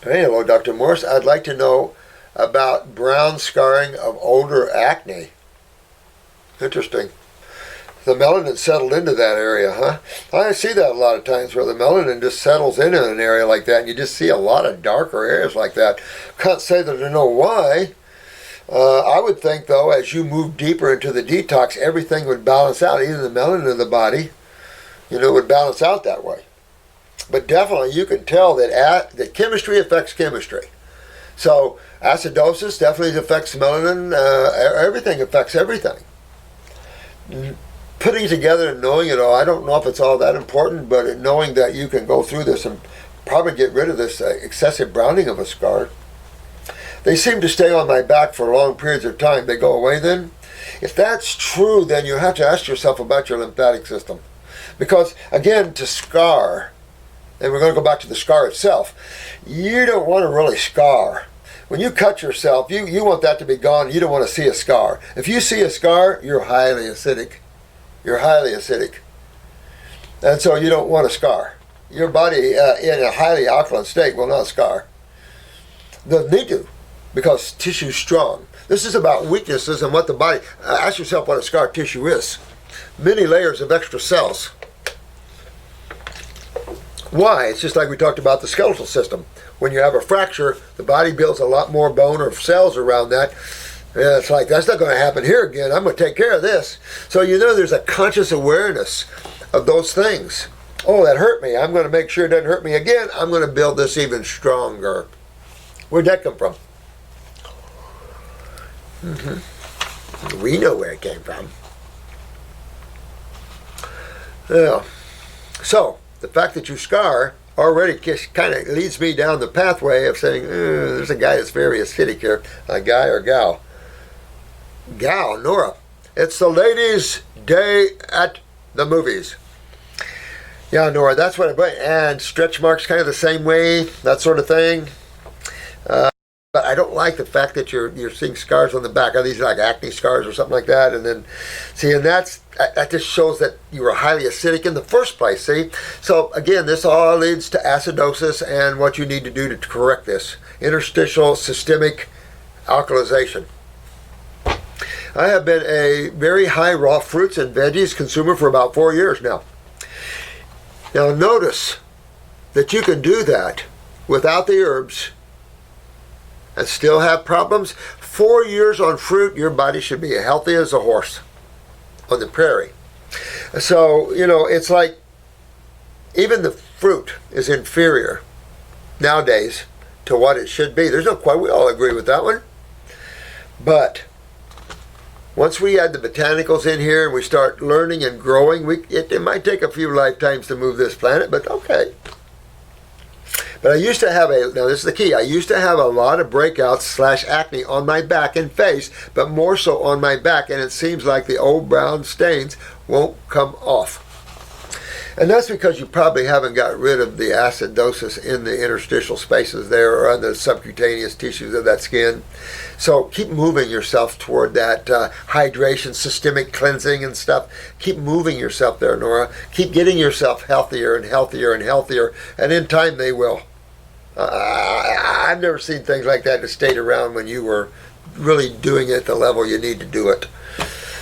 Hey, hello, Dr. Morse. I'd like to know about brown scarring of older acne. Interesting. The melanin settled into that area, huh? I see that a lot of times where the melanin just settles in an area like that, and you just see a lot of darker areas like that. Can't say that I know why. I would think, though, as you move deeper into the detox, everything would balance out. Even the melanin in the body, would balance out that way. But definitely, you can tell that chemistry affects chemistry. So acidosis definitely affects melanin. Everything affects everything. Putting it together and knowing it all, I don't know if it's all that important, but knowing that you can go through this and probably get rid of this excessive browning of a scar. They seem to stay on my back for long periods of time. They go away then. If that's true, then you have to ask yourself about your lymphatic system. Because, again, to scar, and we're going to go back to the scar itself, you don't want to really scar. When you cut yourself, you want that to be gone. You don't want to see a scar. If you see a scar, you're highly acidic. You're highly acidic. And so you don't want a scar. Your body in a highly alkaline state will not scar. Doesn't need to, because tissue's strong. This is about weaknesses and what the body, ask yourself what a scar tissue is. Many layers of extra cells. Why? It's just like we talked about the skeletal system. When you have a fracture, the body builds a lot more bone or cells around that. And it's like, that's not going to happen here again. I'm going to take care of this. So there's a conscious awareness of those things. Oh, that hurt me. I'm going to make sure it doesn't hurt me again. I'm going to build this even stronger. Where'd that come from? We know where it came from. Yeah. So, the fact that you scar already kind of leads me down the pathway of saying, there's a guy that's very acidic here. A guy or gal? Gal, Nora. It's the ladies' day at the movies. Yeah, Nora, that's what and stretch marks kind of the same way, that sort of thing. But I don't like the fact that you're seeing scars on the back. Are these like acne scars or something like that? And then, and that just shows that you were highly acidic in the first place, see? So again, this all leads to acidosis and what you need to do to correct this. Interstitial systemic alkalization. I have been a very high raw fruits and veggies consumer for about 4 years now. Now notice that you can do that without the herbs and still have problems. 4 years on fruit, your body should be healthy as a horse on the prairie. So, it's like even the fruit is inferior nowadays to what it should be. There's no question, we all agree with that one. But once we add the botanicals in here and we start learning and growing, it might take a few lifetimes to move this planet, but okay. But I used to have now this is the key, I used to have a lot of breakouts / acne on my back and face, but more so on my back, and it seems like the old brown stains won't come off. And that's because you probably haven't got rid of the acidosis in the interstitial spaces there or on the subcutaneous tissues of that skin. So keep moving yourself toward that hydration, systemic cleansing and stuff. Keep moving yourself there, Nora. Keep getting yourself healthier and healthier and healthier, and in time they will. I've never seen things like that that stayed around when you were really doing it at the level you need to do it.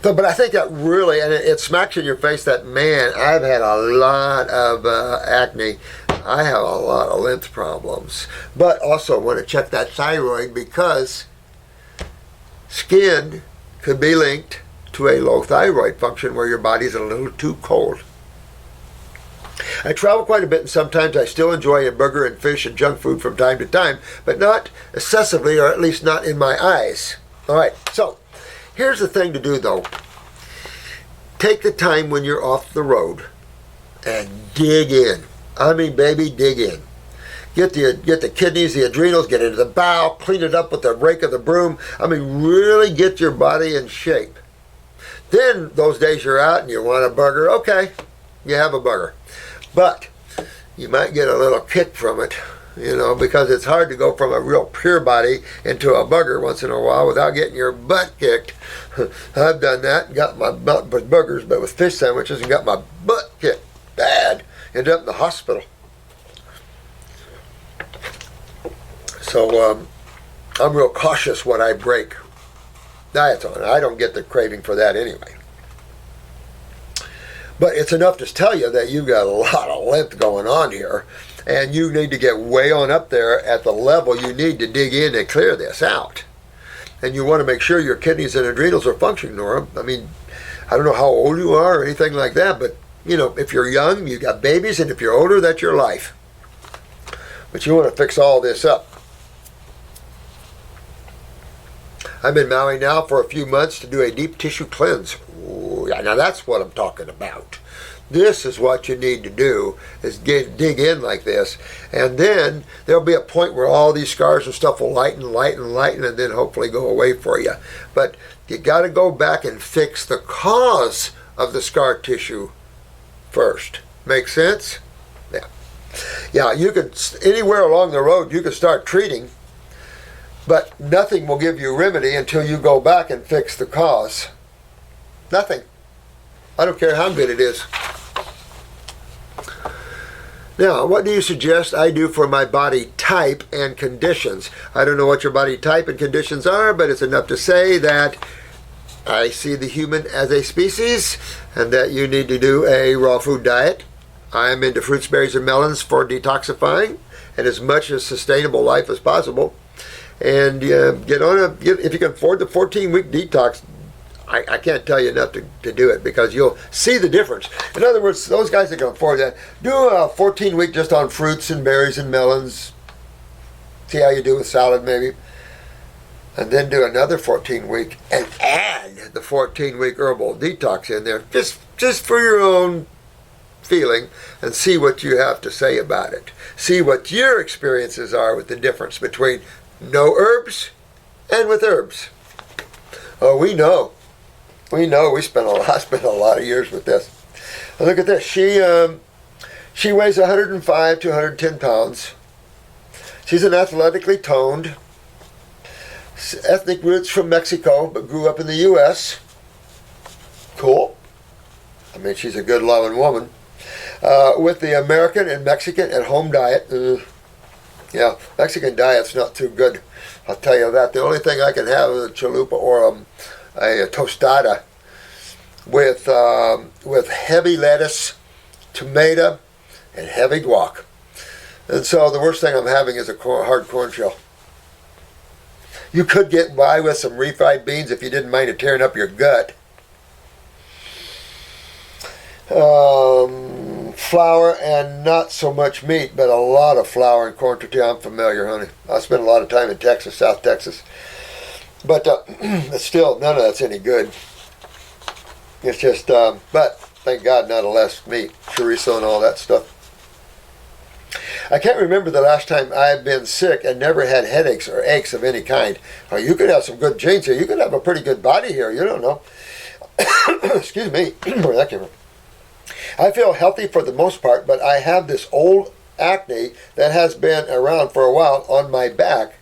But I think that really, and it smacks in your face that, man, I've had a lot of acne. I have a lot of lymph problems. But also want to check that thyroid, because skin could be linked to a low thyroid function where your body's a little too cold. I travel quite a bit, and sometimes I still enjoy a burger and fish and junk food from time to time, but not excessively, or at least not in my eyes. All right, so here's the thing to do, though. Take the time when you're off the road and dig in. I mean, baby, dig in. Get the kidneys, the adrenals, get into the bowel, clean it up with the rake of the broom. I mean, really get your body in shape. Then, those days you're out and you want a burger, okay, you have a burger. But you might get a little kick from it, because it's hard to go from a real pure body into a burger once in a while without getting your butt kicked. I've done that and got my butt with burgers, but with fish sandwiches, and got my butt kicked bad. Ended up in the hospital. So I'm real cautious what I break diets on. I don't get the craving for that anyway. But it's enough to tell you that you've got a lot of length going on here, and you need to get way on up there at the level you need to dig in and clear this out. And you want to make sure your kidneys and adrenals are functioning, Nora. I mean, I don't know how old you are or anything like that, but, you know, if you're young, you got babies, and if you're older, that's your life. But you want to fix all this up. I've been Maui now for a few months to do a deep tissue cleanse. Ooh, yeah, now that's what I'm talking about. This is what you need to do, is dig in like this. And then there'll be a point where all these scars and stuff will lighten, and then hopefully go away for you. But you got to go back and fix the cause of the scar tissue first. Make sense? Yeah. Yeah, you could, anywhere along the road, you could start treating, but nothing will give you remedy until you go back and fix the cause. Nothing. I don't care how good it is. Now, what do you suggest I do for my body type and conditions? I don't know what your body type and conditions are, but it's enough to say that I see the human as a species, and that you need to do a raw food diet. I'm into fruits, berries, and melons for detoxifying and as much as sustainable life as possible. And get on if you can afford the 14-week detox, I can't tell you enough to do it, because you'll see the difference. In other words, those guys that can afford that, do a 14-week just on fruits and berries and melons. See how you do with salad maybe. And then do another 14-week and add the 14-week herbal detox in there, just for your own feeling, and see what you have to say about it. See what your experiences are with the difference between no herbs and with herbs. Oh, we know. We spent a lot of years with this. And look at this. She weighs 105 to 110 pounds. She's an athletically toned, ethnic roots from Mexico, but grew up in the U.S. Cool. I mean, she's a good loving woman. With the American and Mexican at home diet. Yeah, Mexican diet's not too good, I'll tell you that. The only thing I can have is a chalupa or a tostada with heavy lettuce, tomato, and heavy guac. And so the worst thing I'm having is a hard corn shell. You could get by with some refried beans if you didn't mind it tearing up your gut. Flour and not so much meat, but a lot of flour and corn tortilla. I'm familiar, honey. I spent a lot of time in Texas, South Texas. But still, none of that's any good. It's just, but thank God, not a less meat, chorizo and all that stuff. I can't remember the last time I've been sick and never had headaches or aches of any kind. Or you could have some good genes here. You could have a pretty good body here. You don't know. Excuse me. Where that came from. I feel healthy for the most part, but I have this old acne that has been around for a while on my back,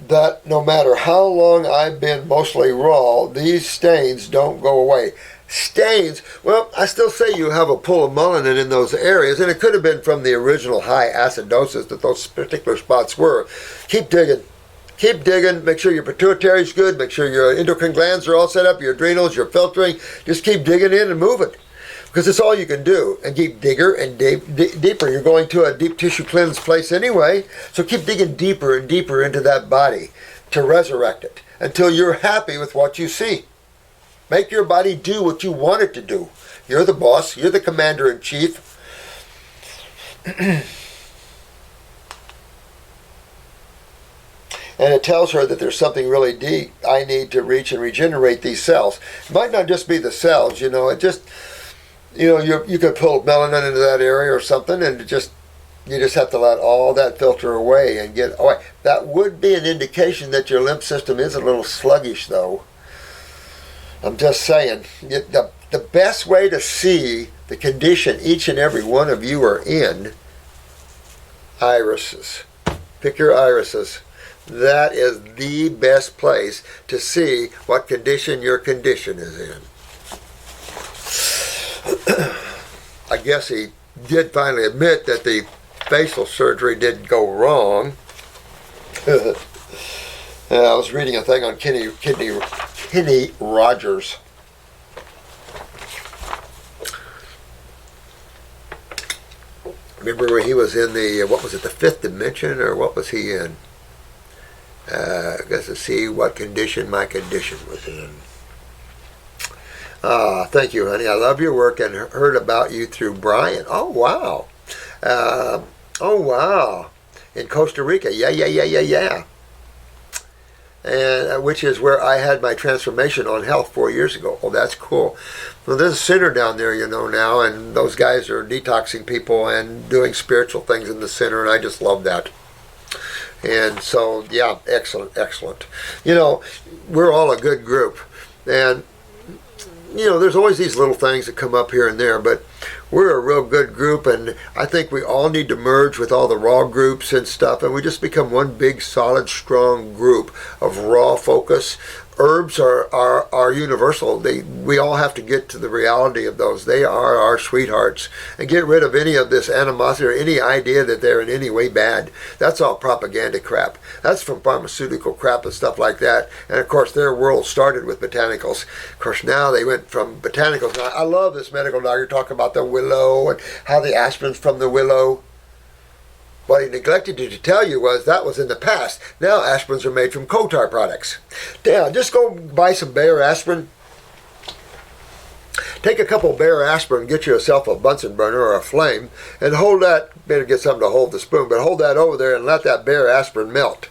that no matter how long I've been mostly raw, these stains don't go away. Stains, well, I still say you have a pull of melanin in those areas, and it could have been from the original high acidosis that those particular spots were. Keep digging. Keep digging. Make sure your pituitary is good. Make sure your endocrine glands are all set up, your adrenals, your filtering. Just keep digging in and moving, because it's all you can do. And keep digger and deeper. You're going to a deep tissue cleanse place anyway, so keep digging deeper and deeper into that body to resurrect it until you're happy with what you see. Make your body do what you want it to do. You're the boss. You're the commander-in-chief. And it tells her that there's something really deep. I need to reach and regenerate these cells. It might not just be the cells, you know. It just, you know, you could pull melanin into that area or something, and you just have to let all that filter away and get away. That would be an indication that your lymph system is a little sluggish, though. I'm just saying, the best way to see the condition each and every one of you are in, irises. Pick your irises. That is the best place to see what condition your condition is in. I guess he did finally admit that the facial surgery didn't go wrong. I was reading a thing on Kenny Rogers. Remember where he was in the, what was it, the fifth dimension, or what was he in? I guess to see what condition my condition was in. Thank you, honey. I love your work and heard about you through Brian. Oh, wow. Oh, wow. In Costa Rica. Yeah. And which is where I had my transformation on health 4 years ago. Oh, that's cool. Well, there's a center down there, now, and those guys are detoxing people and doing spiritual things in the center, and I just love that. And so, yeah, excellent. We're all a good group. And, there's always these little things that come up here and there, but we're a real good group, and I think we all need to merge with all the raw groups and stuff, and we just become one big, solid, strong group of raw focus. Herbs are universal. We all have to get to the reality of those. They are our sweethearts. And get rid of any of this animosity or any idea that they're in any way bad. That's all propaganda crap. That's from pharmaceutical crap and stuff like that. And of course their world started with botanicals. Of course now they went from botanicals. Now, I love this medical doctor talking about the willow and how the aspirin's from the willow. What he neglected to tell you was that was in the past. Now aspirins are made from coal tar products. Now, just go buy some Bayer aspirin. Take a couple of Bayer aspirin, get yourself a Bunsen burner or a flame, and hold that, better get something to hold the spoon, but hold that over there and let that Bayer aspirin melt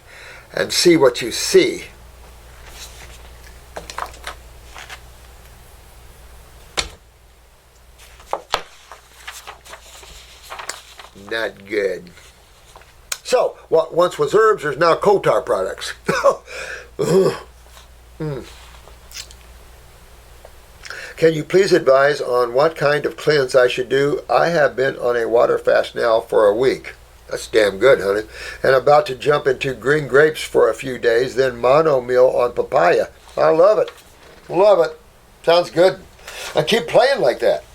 and see what you see. Not good. So, what once was herbs is now coal tar products. Can you please advise on what kind of cleanse I should do? I have been on a water fast now for a week. That's damn good, honey. And about to jump into green grapes for a few days, then mono meal on papaya. I love it. Love it. Sounds good. I keep playing like that.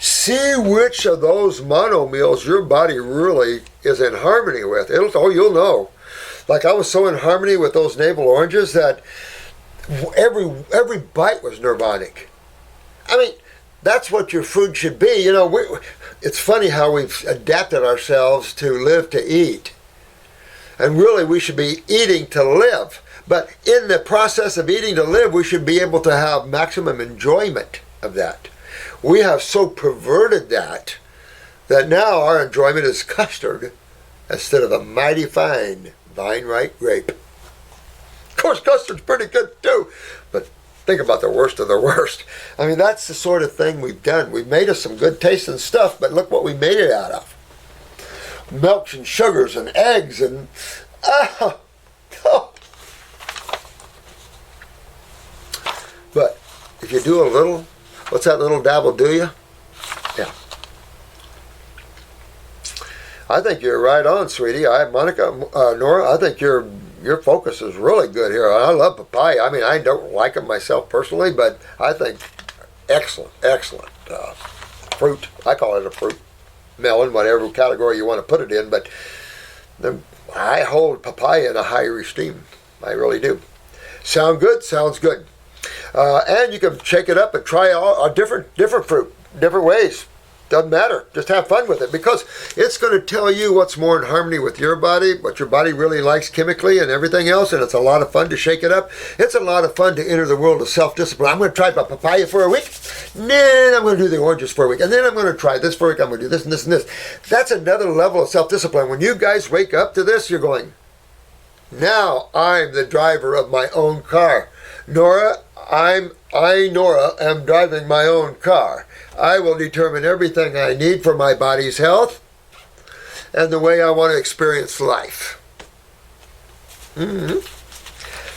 See which of those mono meals your body really is in harmony with. You'll know. Like I was so in harmony with those navel oranges that every bite was nirvanic. I mean, that's what your food should be. It's funny how we've adapted ourselves to live to eat. And really we should be eating to live. But in the process of eating to live, we should be able to have maximum enjoyment of that. We have so perverted that now our enjoyment is custard instead of a mighty fine vine-ripe grape. Of course, custard's pretty good too, but think about the worst of the worst. I mean, that's the sort of thing we've done. We've made us some good tasting stuff, but look what we made it out of. Milks and sugars and eggs and... But if you do a little... What's that little dabble do you? Yeah. I think you're right on, sweetie. Nora, I think your focus is really good here. I love papaya. I mean, I don't like them myself personally, but I think excellent fruit. I call it a fruit. Melon, whatever category you want to put it in, but I hold papaya in a higher esteem. I really do. Sound good? Sounds good. And you can shake it up and try all different fruit, different ways. Doesn't matter. Just have fun with it because it's going to tell you what's more in harmony with your body, what your body really likes chemically and everything else, and it's a lot of fun to shake it up. It's a lot of fun to enter the world of self-discipline. I'm going to try my papaya for a week, then I'm going to do the oranges for a week, and then I'm going to try this for a week, I'm going to do this and this and this. That's another level of self-discipline. When you guys wake up to this, you're going, now I'm the driver of my own car. Nora, Nora, am driving my own car. I will determine everything I need for my body's health and the way I want to experience life.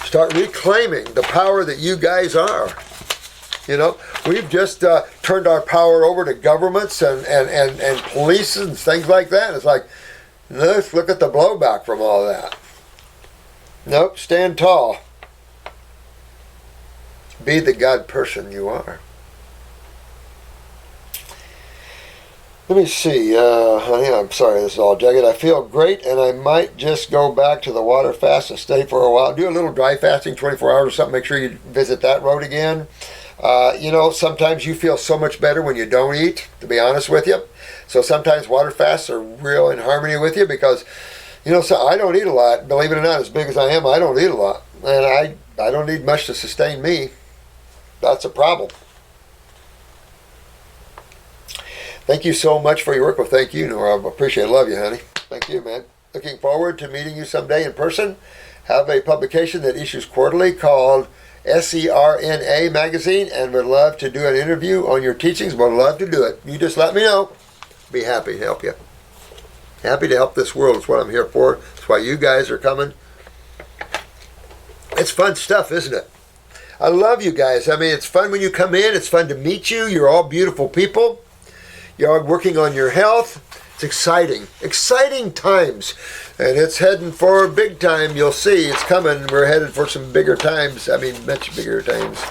Start reclaiming the power that you guys are. We've just turned our power over to governments and police and things like that. It's like, let's look at the blowback from all that. Nope, stand tall. Be the God person you are. Let Let me see. Honey, I'm sorry this is all jagged. I feel great, and I might just go back to the water fast and stay for a while. Do a little dry fasting, 24 hours or something. Make sure you visit that road again. Sometimes you feel so much better when you don't eat, to be honest with you. So sometimes water fasts are real in harmony with you because, so I don't eat a lot. Believe it or not, as big as I am, I don't eat a lot. And I don't need much to sustain me. That's a problem. Thank you so much for your work. Well, thank you, Nora. I appreciate it. Love you, honey. Thank you, man. Looking forward to meeting you someday in person. Have a publication that issues quarterly called SERNA magazine, and would love to do an interview on your teachings. Would love to do it. You just let me know. Be happy to help you. Happy to help this world. It's what I'm here for. That's why you guys are coming. It's fun stuff, isn't it? I love you guys. I mean, it's fun when you come in. It's fun to meet you. You're all beautiful people. You're working on your health. It's exciting. Exciting times. And it's heading for big time. You'll see it's coming. We're headed for some bigger times. I mean, much bigger times.